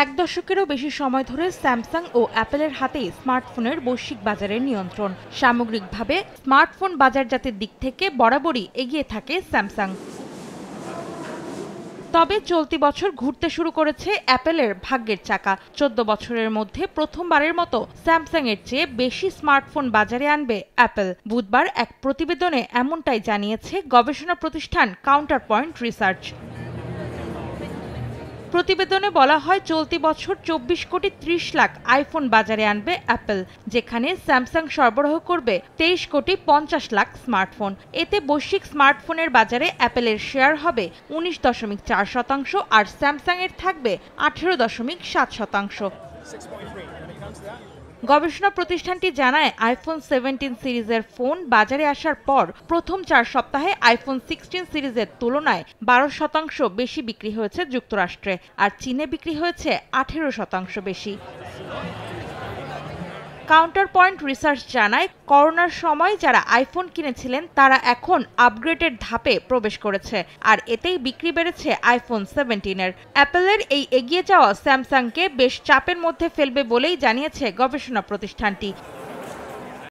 এক দশকেরও বেশি সময় ধরে স্যামসাং ও অ্যাপলের হাতেই স্মার্টফোনের বৈশ্বিক বাজারের নিয়ন্ত্রণ। সামগ্রিকভাবে স্মার্টফোন বাজারজাতের দিক থেকে বরাবরই এগিয়ে থাকে স্যামসাং। তবে চলতি বছর ঘুরতে শুরু করেছে অ্যাপলের ভাগ্যের চাকা। 14 বছরের মধ্যে প্রথমবারের মতো স্যামসাং এর চেয়ে বেশি স্মার্টফোন বাজারে আনবে অ্যাপল। বুধবার এক প্রতিবেদনে এমনটাই জানিয়েছে গবেষণা প্রতিষ্ঠান কাউন্টার পয়েন্ট রিসার্চ। প্রতিবেদনে বলা হয়, চলতি বছর 24 কোটি 30 লাখ আইফোন বাজারে আনবে অ্যাপল, যেখানে স্যামসাং সরবরাহ করবে 23 কোটি 50 লাখ স্মার্টফোন। এতে বৈশ্বিক স্মার্টফোনের বাজারে অ্যাপলের শেয়ার হবে 19.4% আর স্যামসাং এর থাকবে 18.7%। গবেষণা প্রতিষ্ঠানটি জানায়, আইফোন 17 সিরিজের ফোন বাজারে আসার পর প্রথম 4 সপ্তাহে আইফোন 16 সিরিজের তুলনায় 12% বেশি বিক্রি হয়েছে যুক্তরাষ্ট্রে, আর চীনে বিক্রি হয়েছে 18% বেশি। কাউন্টার পয়েন্ট রিসার্চ জানায়, করোনার সময় যারা আইফোন কিনেছিলেন তারা এখন আপগ্রেডের ধাপে প্রবেশ করেছে, আর এতেই বিক্রি বেড়েছে আইফোন 17-এর। অ্যাপলের এই এগিয়ে যাওয়া স্যামসাংকে বেশ চাপের মধ্যে ফেলবে বলেই জানিয়েছে গবেষণা প্রতিষ্ঠানটি।